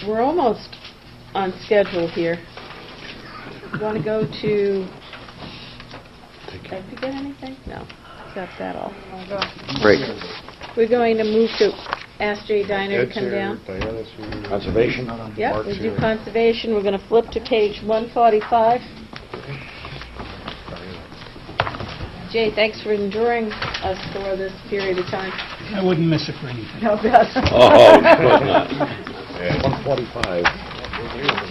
we're almost on schedule here. You want to go to... Did I forget anything? No. Got that all. Great. We're going to move to ask Jay Diner to come down. Conservation? Yep, we do conservation. We're going to flip to page 145. Jay, thanks for enduring us for this period of time. I wouldn't miss it for anything. No, God. Oh, of course not. 145.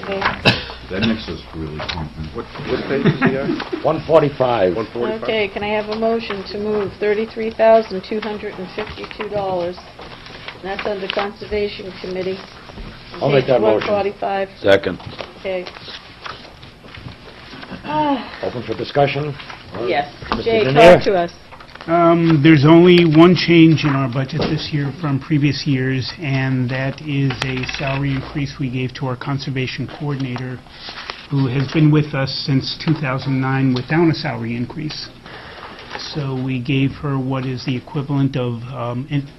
Okay. That makes us really something. What page is he on? 145. Okay, can I have a motion to move $33,252? And that's under Conservation Committee. I'll make that motion. 145. Second. Okay. Open for discussion? Yes. Mr. Jay, Denier? talk to us. There's only one change in our budget this year from previous years, and that is a salary increase we gave to our conservation coordinator, who has been with us since 2009 without a salary increase. So we gave her what is the equivalent of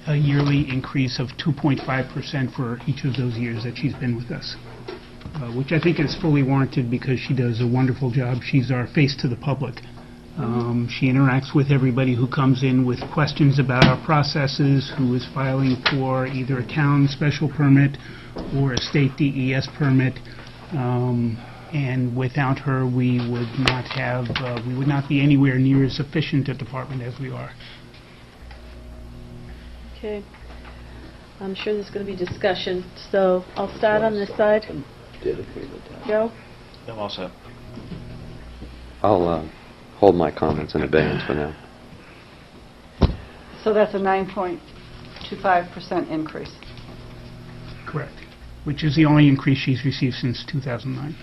a yearly increase of 2.5% for each of those years that she's been with us, which I think is fully warranted because she does a wonderful job. She's our face to the public. She interacts with everybody who comes in with questions about our processes, who is filing for either a town special permit or a state DES permit. And without her, we would not be anywhere near as efficient a department as we are. Okay. I'm sure there's going to be discussion, so I'll start on this side. Joe? I'm all set. I'll hold my comments in abeyance for now. So that's a 9.25% increase. Correct. Which is the only increase she's received since 2009.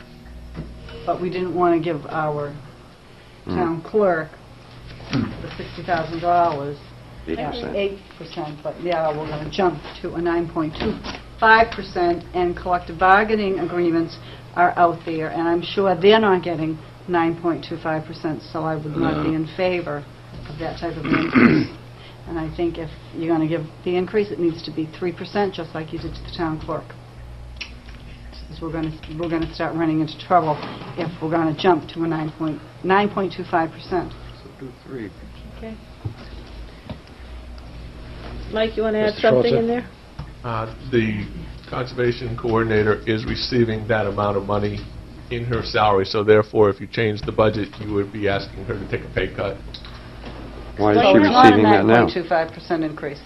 But we didn't want to give our town clerk the $60,000 at 8%. But yeah, we're going to jump to a 9.25%, and collective bargaining agreements are out there, and I'm sure they're not getting 9.25%, so I would not be in favor of that type of increase. And I think if you're going to give the increase, it needs to be 3%, just like you did to the town clerk. Because we're going to start running into trouble if we're going to jump to a 9.25%. So do 3. Okay. Mike, you want to add Mr. something Schultz? in there? The conservation coordinator is receiving that amount of money in her salary, so therefore, if you change the budget, you would be asking her to take a pay cut. Why is So she it's not a receiving that now? 9.25% increase.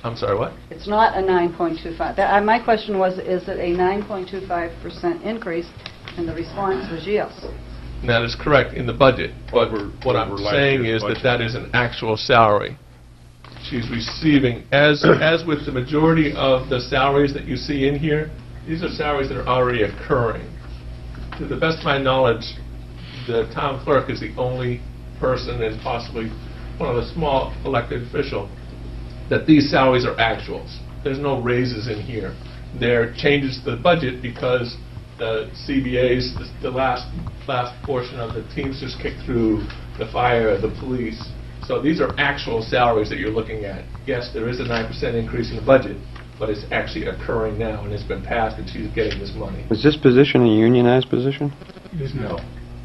I'm sorry, what? It's not a 9.25. My question was, is it a 9.25% increase? And the response was yes. And that is correct in the budget, but what I'm saying is that that is an actual salary. She's receiving, as with the majority of the salaries that you see in here, these are salaries that are already occurring. To the best of my knowledge, the town clerk is the only person, and possibly one of the small elected official, that these salaries are actuals. There's no raises in here. There are changes to the budget because the CBAs, the last portion of the Teamsters kicked through, the fire, the police. So these are actual salaries that you're looking at. Yes, there is a 9% increase in the budget, but it's actually occurring now, and it's been passed, and she's getting this money. Is this position a unionized position? It is No.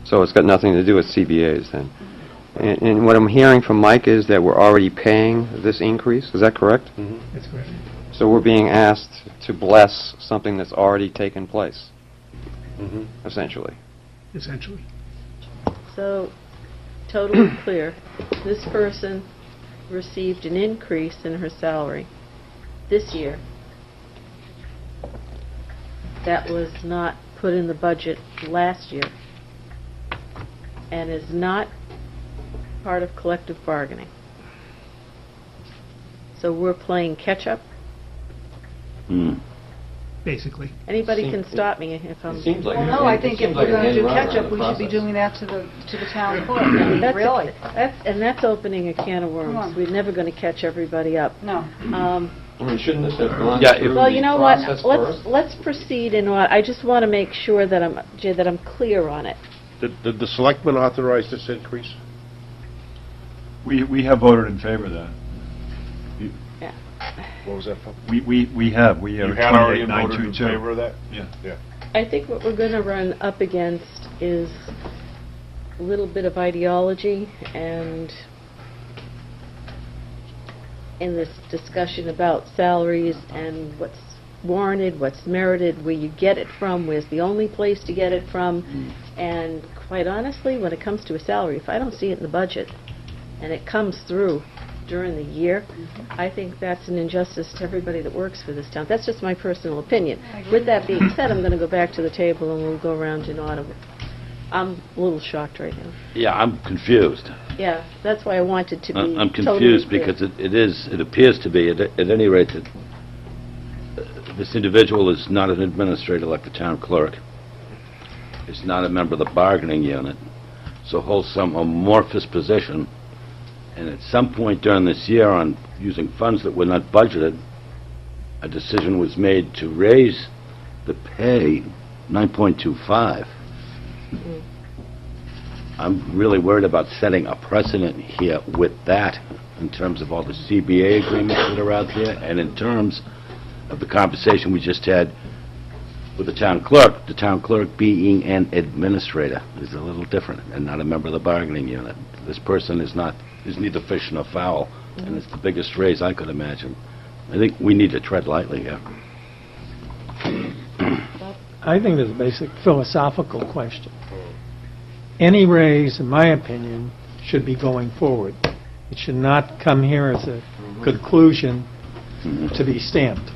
So it's got nothing to do with CBAs then? And what I'm hearing from Mike is that we're already paying this increase, is that correct? That's correct. So we're being asked to bless something that's already taken place, essentially. Essentially. So, totally clear. This person received an increase in her salary this year. That was not put in the budget last year and is not part of collective bargaining. So we're playing catch-up. Basically. Anybody can stop me if I'm... Seems like Well, no, I think if we're going to do catch-up, we should be doing that to the town clerk. Really? That's opening a can of Come on. worms. We're never going to catch everybody up. No. I mean, shouldn't this have gone through Well, you the know what? process first? Let's proceed in what I just want to make sure that I'm clear on it. Did the selectmen authorize this increase? We have voted in favor of that. What was that for? We have. We You are had already voted in 28,922. favor of that? Yeah. I think what we're going to run up against is a little bit of ideology and in this discussion about salaries and what's warranted, what's merited, where you get it from, where's the only place to get it from. And quite honestly, when it comes to a salary, if I don't see it in the budget and it comes through during the year, I think that's an injustice to everybody that works for this town. That's just my personal opinion. With that being said, I'm going to go back to the table and we'll go around in order. I'm a little shocked right now. Yeah, I'm confused. Yeah, that's why I wanted to be I'm totally confused clear. because it appears to be, at any rate, that this individual is not an administrator like the town clerk. Is not a member of the bargaining unit, so holds some amorphous position. And at some point during this year, on using funds that were not budgeted, a decision was made to raise the pay 9.25. I'm really worried about setting a precedent here with that, in terms of all the CBA agreements that are out there, and in terms of the conversation we just had with the town clerk being an administrator is a little different, and not a member of the bargaining unit. This person is neither fish nor fowl, and it's the biggest raise I could imagine. I think we need to tread lightly here. I think there's a basic philosophical question. Any raise, in my opinion, should be going forward. It should not come here as a conclusion to be stamped.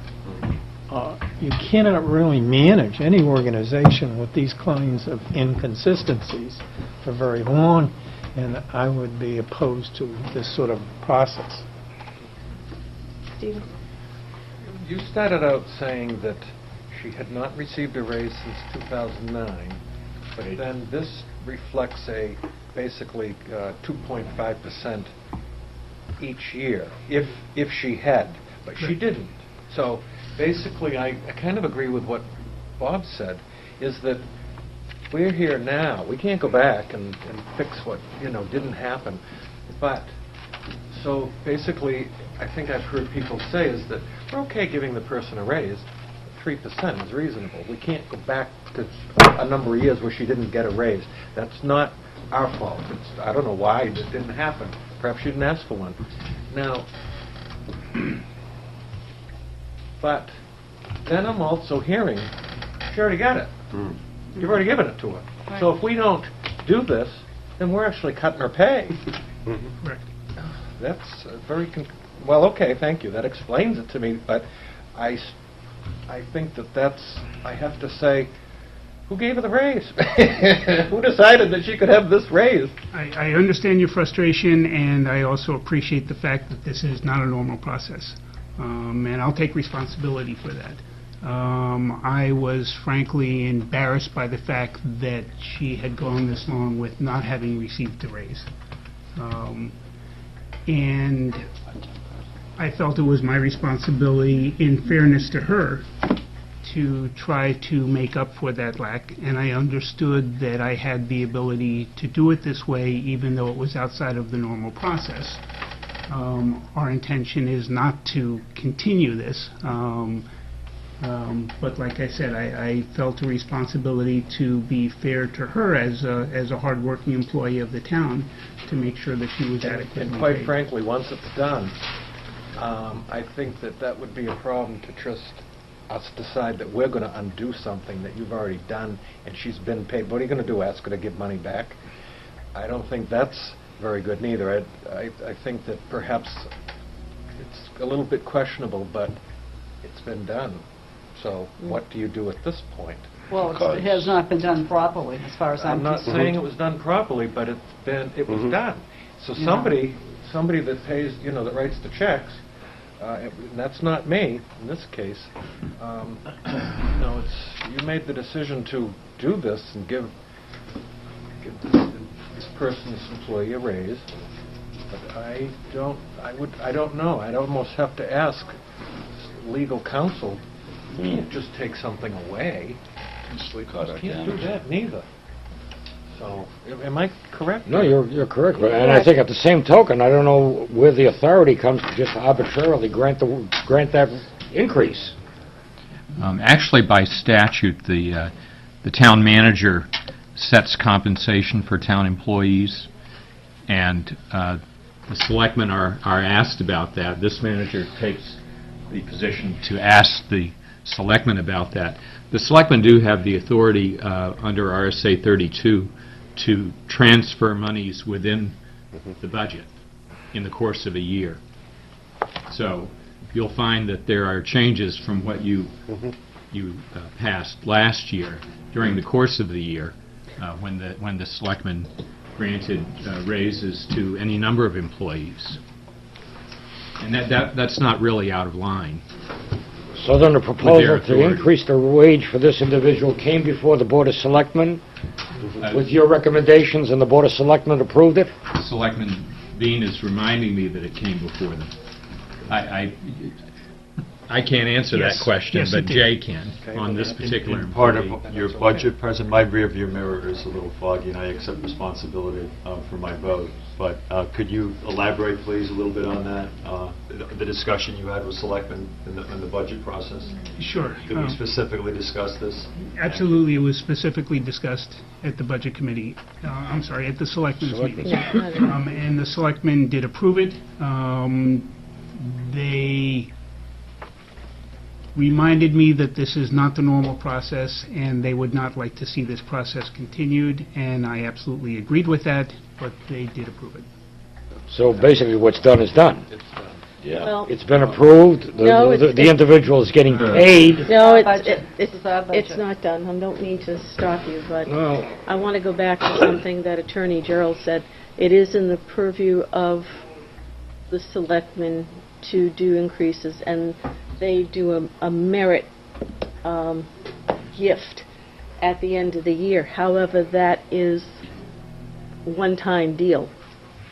You cannot really manage any organization with these kinds of inconsistencies for very long, and I would be opposed to this sort of process. Stephen? You started out saying that she had not received a raise since 2009, but then this reflects basically 2.5% each year, if she had, but she didn't. So basically, I kind of agree with what Bob said, is that we're here now. We can't go back and fix what, didn't happen. But, so basically, I think I've heard people say is that we're okay giving the person a raise. 3% is reasonable. We can't go back to a number of years where she didn't get a raise. That's not our fault. I don't know why it didn't happen. Perhaps she didn't ask for one. Now, but then I'm also hearing, she already got it. You've already given it to her. Right. So if we don't do this, then we're actually cutting her pay. Correct. That's very, well, okay, thank you. That explains it to me, but I think that's, I have to say, who gave her the raise? Who decided that she could have this raise? I understand your frustration, and I also appreciate the fact that this is not a normal process. And I'll take responsibility for that. I was frankly embarrassed by the fact that she had gone this long with not having received a raise. And I felt it was my responsibility, in fairness to her, to try to make up for that lack, and I understood that I had the ability to do it this way, even though it was outside of the normal process. Our intention is not to continue this, but like I said, I felt a responsibility to be fair to her as a hardworking employee of the town, to make sure that she was adequately And quite paid. frankly, once it's done, I think that would be a problem to trust us decide that we're going to undo something that you've already done and she's been paid. What are you going to do, ask her to give money back? I don't think that's very good neither. I think that perhaps it's a little bit questionable, but it's been done. So what do you do at this point? Well, it has not been done properly, as far as I'm I'm not concerned. saying it was done properly, but it was done. So somebody that pays, that writes the checks, and that's not me in this case. You made the decision to do this and give this person's employee a raise, but I don't know. I'd almost have to ask legal counsel. You can't just take something away. You can't do that neither. So, am I correct? No, you're correct. And I think at the same token, I don't know where the authority comes to just arbitrarily grant that increase. Actually, by statute, the town manager sets compensation for town employees, and the selectmen are asked about that. This manager takes the position to ask the selectmen about that. The selectmen do have the authority under RSA 32 to transfer monies within the budget in the course of a year. So you'll find that there are changes from what you passed last year during the course of the year when the selectmen granted raises to any number of employees. And that's not really out of line. So then the proposal to increase the wage for this individual came before the Board of Selectmen with your recommendations, and the Board of Selectmen approved it? Selectman Bean is reminding me that it came before them. I can't answer that question, but Jay can on this particular In part of employee. your budget, President, my rearview mirror is a little foggy, and I accept responsibility for my vote. But could you elaborate, please, a little bit on that, the discussion you had with selectmen in the budget process? Sure. Did we specifically discuss this? Absolutely, it was specifically discussed at the Budget Committee, at the Selectmen's meeting. And the Selectmen did approve it. They reminded me that this is not the normal process, and they would not like to see this process continued, and I absolutely agreed with that, but they did approve it. So basically what's done is done. Yeah. Well, It's been approved, the individual is getting paid. no, Budget. This is our budget. it's not done. I don't mean to stop you, but Well, I want to go back to something that Attorney Gerald said. It is in the purview of the selectmen to do increases, and they do a merit gift at the end of the year. However, that is a one-time deal.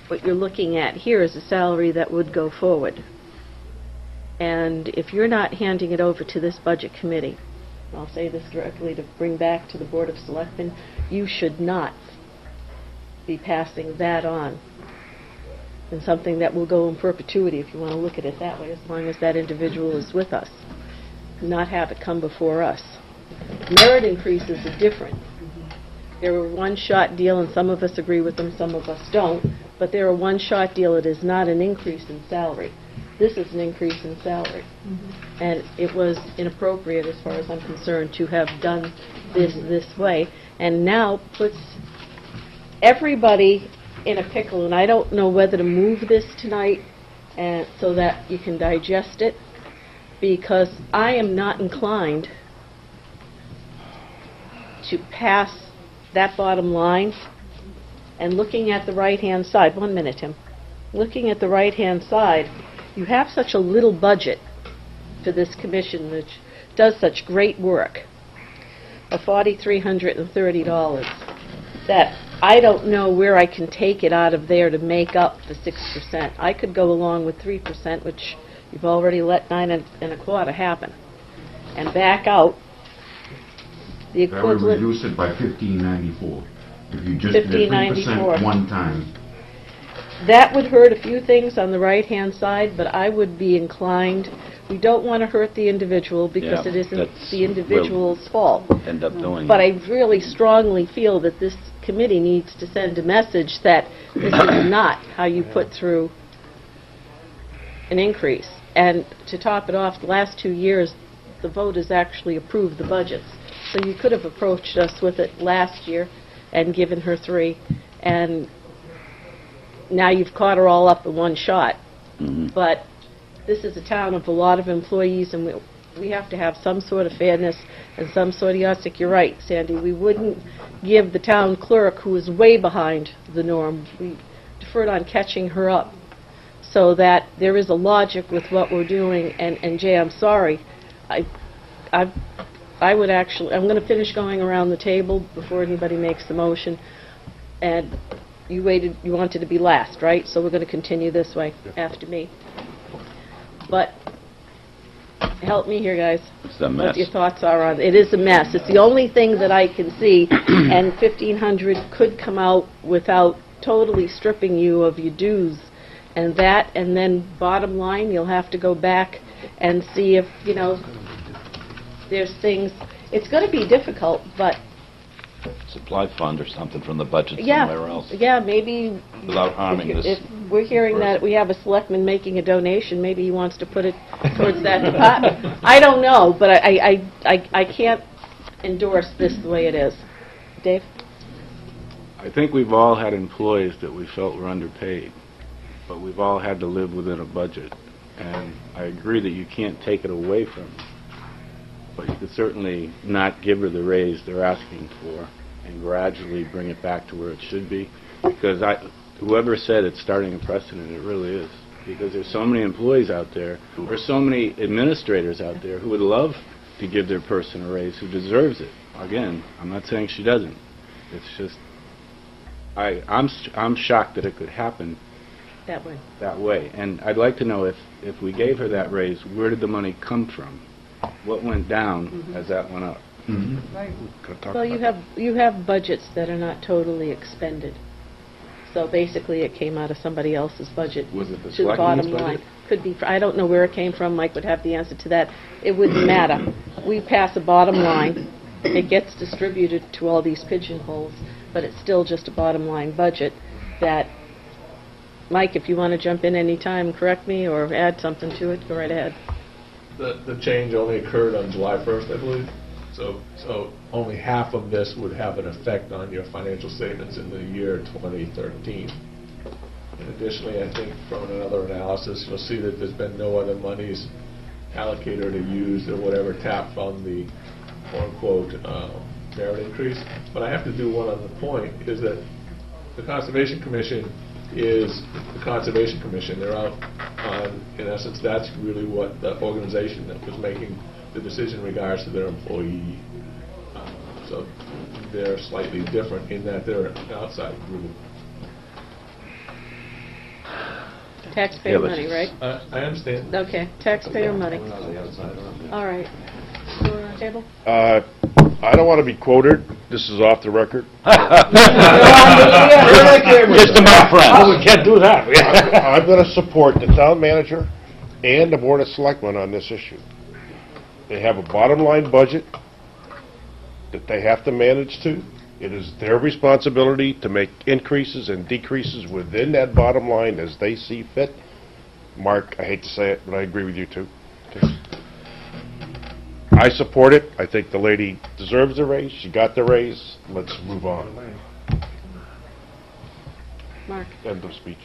What you're looking at here is a salary that would go forward. And if you're not handing it over to this Budget Committee, I'll say this directly to bring back to the Board of Selectmen, you should not be passing that on. And something that will go in perpetuity, if you want to look at it that way, as long as that individual is with us. Not have it come before us. Merit increases are different. They're a one-shot deal, and some of us agree with them, some of us don't, but they're a one-shot deal. It is not an increase in salary. This is an increase in salary. And it was inappropriate, as far as I'm concerned, to have done this way, and now puts everybody in a pickle, and I don't know whether to move this tonight and so that you can digest it, because I am not inclined to pass that bottom line. And looking at the right-hand side, 1 minute, Tim. Looking at the right-hand side, you have such a little budget for this commission which does such great work of $4,330 that I don't know where I can take it out of there to make up the 6%. I could go along with 3%, which you've already let 9.25 happen, and back out the That would equivalent. reduce it by $15.94. If you just did 15.94. 3% one time. That would hurt a few things on the right-hand side, but I would be inclined, we don't want to hurt the individual because Yeah, it isn't that's the individual's fault. End up doing But it. I really strongly feel that this committee needs to send a message that this is not how you put through an increase. And to top it off, the last 2 years, the voters actually approved the budgets. So you could have approached us with it last year and given her 3, and now you've caught her all up in one shot. But this is a town of a lot of employees, and we have to have some sort of fairness and some sort of ethic. You're right, Sandy. We wouldn't give the town clerk, who is way behind the norm, we deferred on catching her up, so that there is a logic with what we're doing. And Jay, I'm sorry. I would actually, I'm going to finish going around the table before anybody makes the motion. And you wanted to be last, right? So we're going to continue this way after me. But help me here, guys. It's a What mess. your thoughts are on, it is a mess. It's the only thing that I can see, and 1,500 could come out without totally stripping you of your dues. And that, and then bottom line, you'll have to go back and see if, there's things, it's going to be difficult, but Supply fund or something from the budget yeah, somewhere else, yeah, maybe without harming this. if we're hearing that we have a selectman making a donation, maybe he wants to put it towards that department. I don't know, but I can't endorse this the way it is. Dave? I think we've all had employees that we felt were underpaid, but we've all had to live within a budget. And I agree that you can't take it away from them, but you could certainly not give her the raise they're asking for and gradually bring it back to where it should be. Because whoever said it's starting a precedent, it really is. Because there's so many employees out there, there's so many administrators out there who would love to give their person a raise, who deserves it. Again, I'm not saying she doesn't. It's just, I'm shocked that it could happen that way. And I'd like to know if we gave her that raise, where did the money come from? What went down as that went up? Right. Well, you have budgets that are not totally expended. So basically, it came out of somebody else's budget. Was it the to the bottom selectmen's line. budget? Could be. I don't know where it came from. Mike would have the answer to that. It wouldn't matter. We pass a bottom line. It gets distributed to all these pigeonholes, but it's still just a bottom line budget. That, Mike, if you want to jump in any time, correct me or add something to it. Go right ahead. The change only occurred on July 1st, I believe. So only half of this would have an effect on your financial statements in the year 2013. And additionally, I think from another analysis, you'll see that there's been no other monies allocated or used or whatever tapped on the quote-unquote merit increase. But I have to do one other point, is that the Conservation Commission is the Conservation Commission. They're out on, in essence, that's really what the organization that was making the decision in regards to their employee. So they're slightly different in that they're an outside group. Taxpayer money, right? I understand. Okay, taxpayer money. All right. We're on the table? I don't want to be quoted. This is off the record. Just about friends. Oh, we can't do that. I'm going to support the town manager and the Board of Selectmen on this issue. They have a bottom line budget that they have to manage to. It is their responsibility to make increases and decreases within that bottom line as they see fit. Mark, I hate to say it, but I agree with you too. I support it. I think the lady deserves a raise. She got the raise. Let's move on. Mark? End of speech.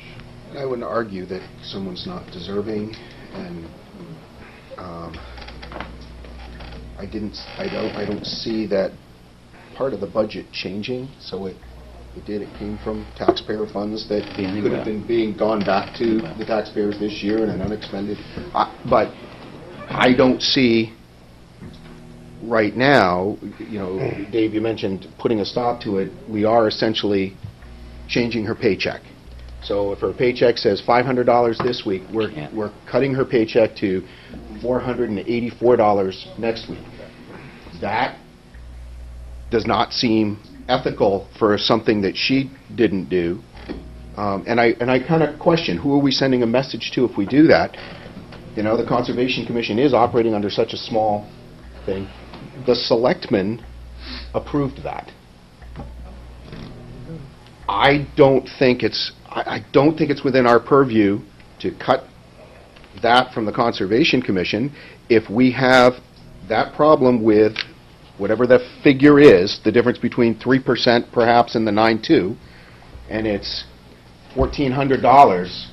I wouldn't argue that someone's not deserving, and I don't see that part of the budget changing. So it came from taxpayer funds that could have been gone back to the taxpayers this year in an unexpended. But I don't see right now, Dave, you mentioned putting a stop to it. We are essentially changing her paycheck. So if her paycheck says $500 this week, we're cutting her paycheck to $484 next week. That does not seem ethical for something that she didn't do. And I kind of question, who are we sending a message to if we do that? The Conservation Commission is operating under such a small thing. The selectmen approved that. I don't think it's within our purview to cut that from the Conservation Commission if we have that problem with whatever the figure is, the difference between 3% perhaps and the 9.2, and it's $1,400.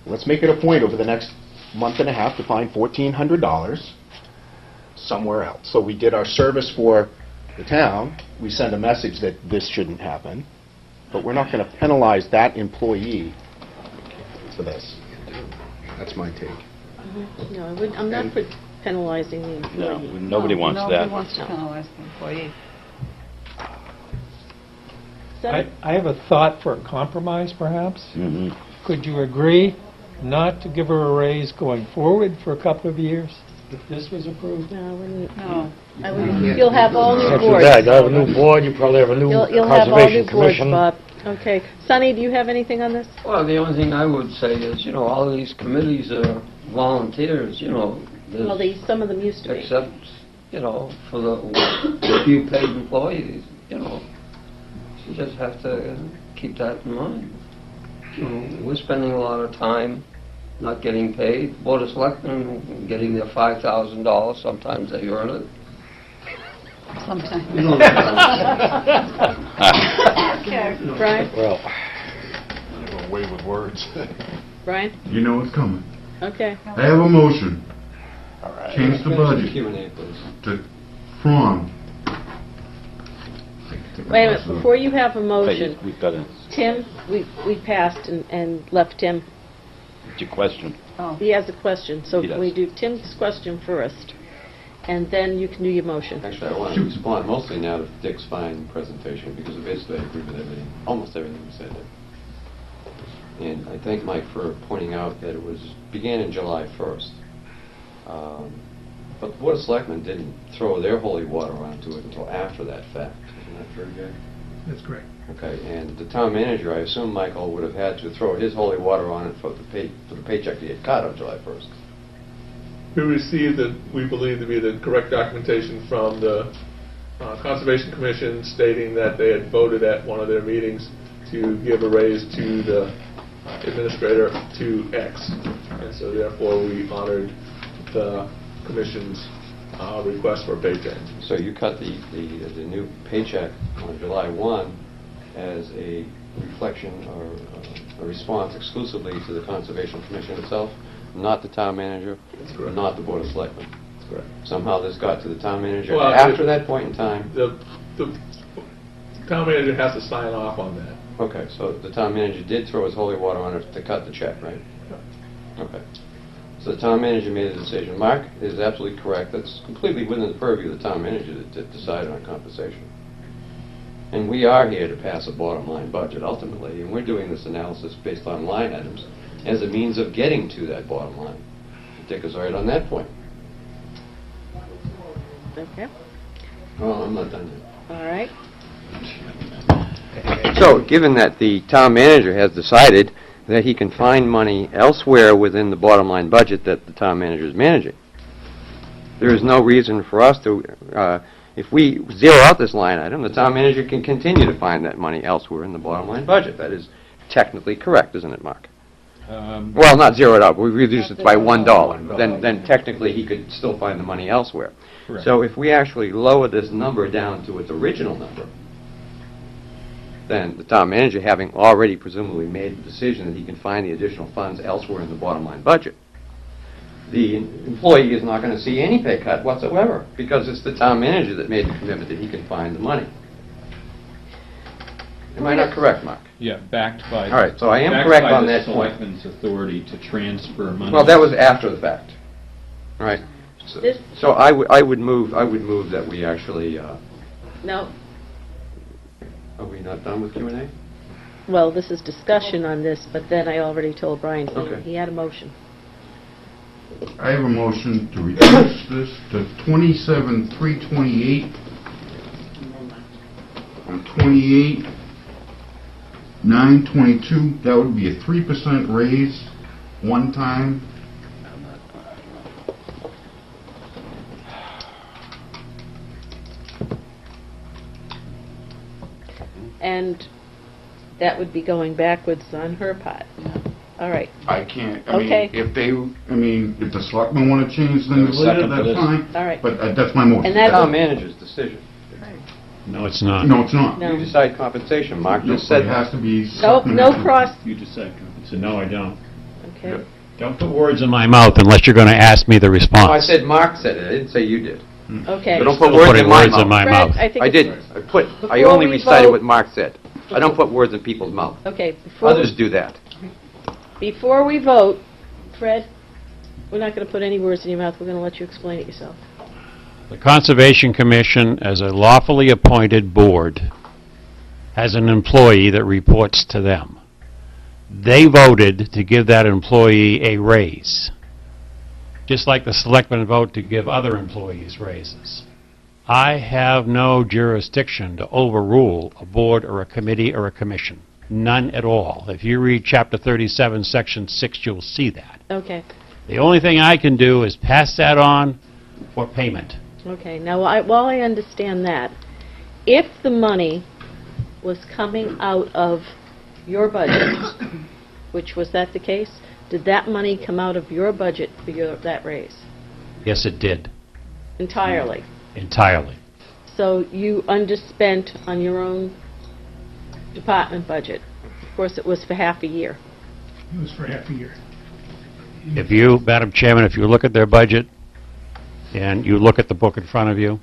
Let's make it a point over the next month and a half to find $1,400 somewhere else. So we did our service for the town. We send a message that this shouldn't happen, but we're not going to penalize that employee for this. That's my take. No, I'm not for penalizing the employee. No, nobody wants that. Nobody wants to penalize the employee. I have a thought for a compromise, perhaps. Mm-hmm. Could you agree not to give her a raise going forward for a couple of years? if this was approved? No, I wouldn't. No. I wouldn't. You'll have all new Can't do boards. that. You have a new board, you probably have a new You'll have all new Conservation boards, Commission. Bob. Okay. Sonny, do you have anything on this? Well, the only thing I would say is, all of these committees are volunteers, Well, some of them used to be. except, for the few paid employees, you just have to keep that in mind. We're spending a lot of time not getting paid. Board of Selectmen getting their $5,000, sometimes they earn it. Sometimes. Okay. Brian? Well, I'm going away with words. Brian? You know it's coming. Okay. I have a motion. All right. Change the budget Q&A, please. from... Wait a minute. Before you have a motion, We've got a, Tim, we passed and left Tim. it's your question. Oh. He has a question, so He does. we do Tim's question first, and then you can do your motion. Actually, I want to respond mostly now to Dick's fine presentation, because basically I agree with everything, almost everything he said there. And I thank Mike for pointing out that it began in July 1st. But the Board of Selectmen didn't throw their holy water onto it until after that fact. Isn't that true, Jay? That's correct. Okay, and the town manager, I assume Michael would have had to throw his holy water on it for the paycheck he had cut on July 1st. We received we believe to be the correct documentation from the Conservation Commission stating that they had voted at one of their meetings to give a raise to the administrator to X. And so therefore we honored the Commission's request for a pay change. So you cut the new paycheck on July 1 as a reflection or a response exclusively to the Conservation Commission itself, not the town manager, not the Board of Selectmen. That's correct. Somehow this got to the town manager Well, after that point in time. The town manager has to sign off on that. Okay, so the town manager did throw his holy water on it to cut the check, right? Okay. So the town manager made a decision. Mark is absolutely correct. That's completely within the purview of the town manager to decide on compensation. And we are here to pass a bottom line budget ultimately, and we're doing this analysis based on line items as a means of getting to that bottom line. Dick is right on that point. Okay. Well, I'm not done yet. All right. So, given that the town manager has decided that he can find money elsewhere within the bottom line budget that the town manager is managing, there is no reason for us to, if we zero out this line item, the town manager can continue to find that money elsewhere in the bottom line budget. That is technically correct, isn't it, Mark? Well, not zero it out, we reduce it by $1. Then technically he could still find the money elsewhere. Correct. So if we actually lower this number down to its original number, then the town manager, having already presumably made the decision that he can find the additional funds elsewhere in the bottom line budget, the employee is not going to see any pay cut whatsoever, because it's the town manager that made the commitment that he can find the money. Am I not correct, Mark? Yeah, backed by... All right, so I am correct on that point. Backed by the selectmen's authority to transfer money. Well, that was after the fact. All right. So I would move that we actually, No. are we not done with Q&A? Well, this is discussion on this, but then I already told Brian Okay. he had a motion. I have a motion to reduce this to 27,328 and 28,922. That would be a 3% raise, one time. And that would be going backwards on her part. All right. I can't, Okay. if the selectmen want to change things later, second for that's this? fine. All right. But that's my motion. And that's Town manager's decision. No, it's not. No, it's not. No. You decide compensation. Mark No, just said it has to be... No, selectmen no have to- cross. You decide. So no, I don't. Okay. Don't put words in my mouth unless you're going to ask me the No, I response. said Mark said it. I didn't say you did. Okay. So don't Still put words putting in my words in mouth. my Fred, mouth. I think I it's- didn't. I Before only we recited vote- what Mark said. I don't put words in people's mouth. Okay. Before Others do that. Before we vote, Fred, we're not going to put any words in your mouth. We're going to let you explain it yourself. The Conservation Commission, as a lawfully appointed board, has an employee that reports to them. They voted to give that employee a raise. just like the selectmen vote to give other employees raises. I have no jurisdiction to overrule a board or a committee or a commission. None at all. If you read Chapter 37, Section 6, you'll see that. Okay. The only thing I can do is pass that on for payment. Okay, now, while I understand that, if the money was coming out of your budget, which was that the case, did that money come out of your budget for that raise? Yes, it did. Entirely? Entirely. So you underspent on your own department budget. Of course, it was for half a year. It was for half a year. If you, Madam Chairman, if you look at their budget and you look at the book in front of you,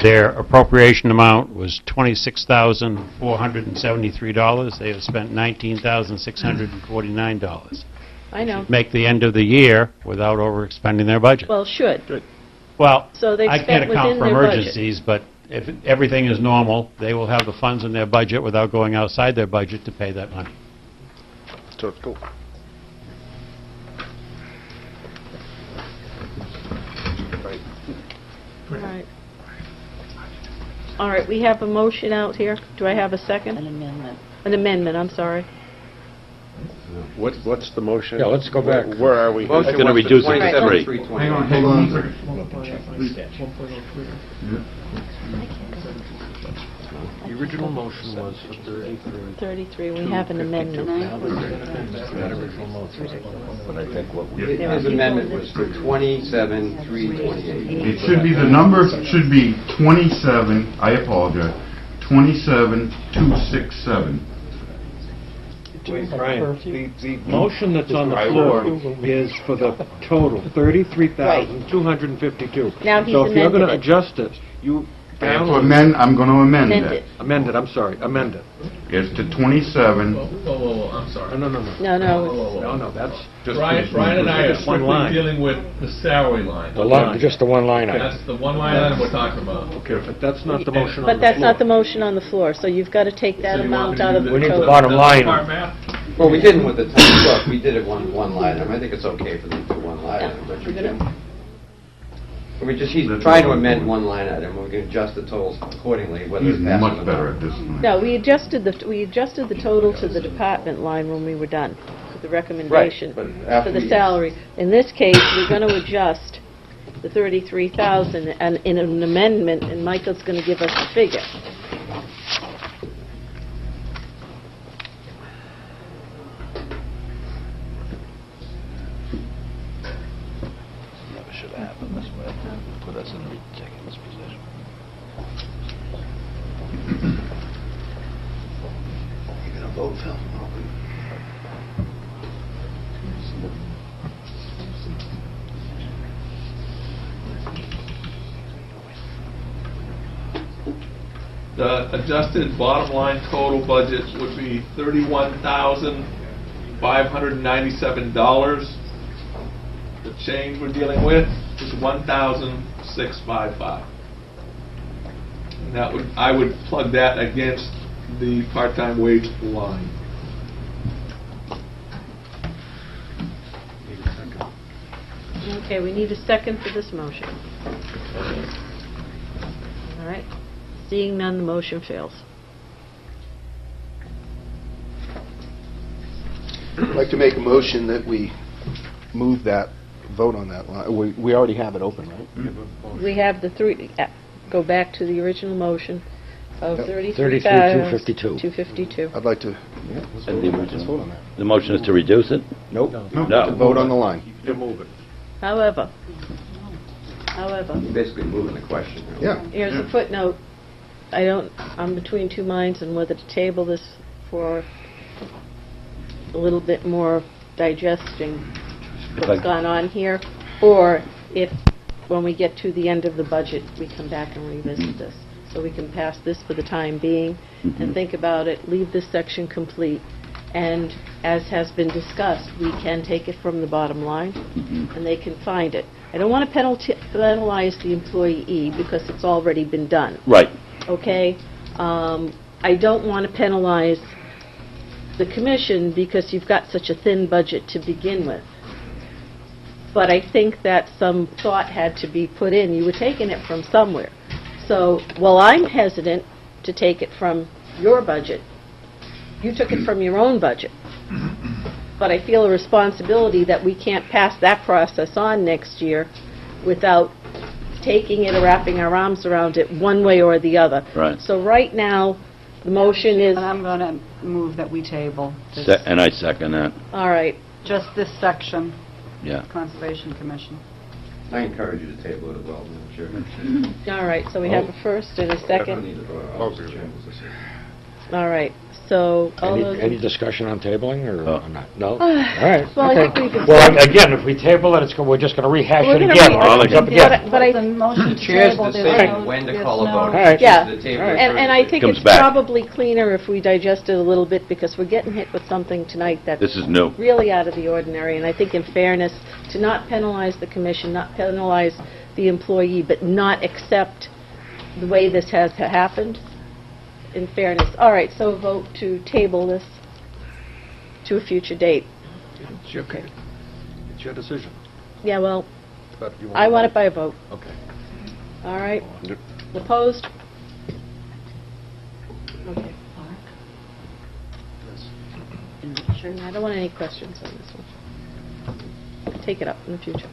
their appropriation amount was $26,473. They have spent $19,649. I know. Make the end of the year without overexpending their budget. Well, should. Well, So they've I can't spent account within for their budget. emergencies, but if everything is normal, they will have the funds in their budget without going outside their budget to pay that money. So it's cool. Right. All right, we have a motion out here. Do I have a second? An amendment. An amendment, I'm sorry. What's the motion? Yeah, let's go back. Where are we? Motion Gonna was reduce to it to 27, three. 328. Hang on, hold on a second. The original motion was for 33. 33, we have an amendment. That original motion. But I think what we... His amendment was for 27, 328. It should be, the number should be 27, I apologize, 27,267. Brian, the motion that's on the floor is for the total, 33,252. Now he's So if you're going to amended it. adjust it, you I have to down... amend, I'm going to amend Amend that. it. Amend it, I'm sorry, amend it. It's to 27, Whoa, I'm sorry. No. No, that's just... Brian and I are Just one strictly line. dealing with the salary line. Just the one line item. That's the one line item we're talking about. Okay, but that's not the motion on the floor. But that's not the motion on the floor, so you've got to take that So you want amount me to out do of the the- We need the total. bottom line. Part math? Well, we didn't with the town clerk, we did it one line item. I think it's okay for them to do one line item, don't you, Jim? He's trying to amend one line item, we can adjust the totals accordingly, whether he's it passes much or better not. at this than I am. No, we adjusted the total to the department line when we were done with the recommendation but for after the we- salary. In this case, we're going to adjust the 33,000 and in an amendment, and Michael's going to give us the figure. Never should have happened this way. Put us in a ridiculous position. You gonna vote, Phil? The adjusted bottom line total budget would be $31,597. The change we're dealing with is $1,655. And I would plug that against the part-time wage line. Okay, we need a second for this motion. All right. Seeing none, the motion fails. I'd like to make a motion that we move that, vote on that line. We already have it open, right? We have the three, go back to the original motion of Yep. 33,252. 252. I'd like to, And the let's vote on that. The motion is to reduce it? Nope. No. To vote on the line. You move it. However, You're basically moving the question. really. Yeah. here's a footnote. I'm between two minds on whether to table this for a little bit more digesting what's gone on here, or if, when we get to the end of the budget, we come back and revisit this. So we can pass this for the time being and think about it, leave this section complete, and as has been discussed, we can take it from the bottom line, and they can find it. I don't want to penalize the employee because it's already been done. Right. Okay? I don't want to penalize the commission because you've got such a thin budget to begin with. but I think that some thought had to be put in. You were taking it from somewhere. So while I'm hesitant to take it from your budget, you took it from your own budget. But I feel a responsibility that we can't pass that process on next year without taking it or wrapping our arms around it one way or the other. Right. So right now, the motion is... And I'm going to move that we table this, And I second that, All right. just this section, yeah. Conservation Commission. I encourage you to table it as well, Madam Chair. All right, so we have a first and a I second. need to vote on I'll it, do Mr. Chairman. All right, so all Any those... any discussion on tabling, or not? No? All Well, right. I okay. think we've... Well, again, if we table it, we're just going to rehash We're it gonna again. rehash It comes up it again. But I... The motion to Chair's table, there's decision no... when to there's call a no- vote. All right. Yeah, The table and I think Comes it's back. probably cleaner if we digest it a little bit, because we're getting hit with something tonight that's This is new. really out of the ordinary, and I think in fairness, to not penalize the commission, not penalize the employee, but not accept the way this has happened, in fairness. All right, so a vote to table this to a future date. It's your, it's your decision. Yeah, well, But you I want to it by a vote. Okay. All right? Opposed? Okay. I don't want any questions on this one. Take it up in the future.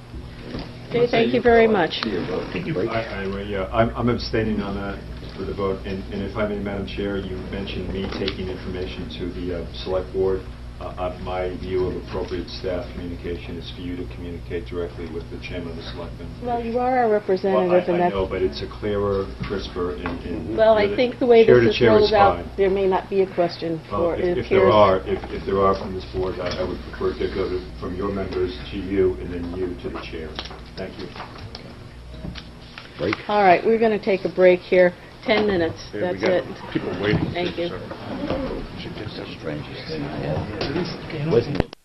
Okay, thank you very much. I'm abstaining on that for the vote, and if I may, Madam Chair, you mentioned me taking information to the Select Board. My view of appropriate staff communication is for you to communicate directly with the Chairman of the Selectmen. Well, you are our representative, Well, and I that's... know, but it's a clearer, crisper, and... Well, I think the way chair this to is chair rolled out, fine. there may not be a question for... it If there appears- are, if there are from this board, I would prefer to go from your members to you, and then you to the chair. Thank you. Break. All right, we're going to take a break here. 10 minutes, Yeah, we that's got it. people waiting. Thank you. Strangest thing I had. Wasn't it?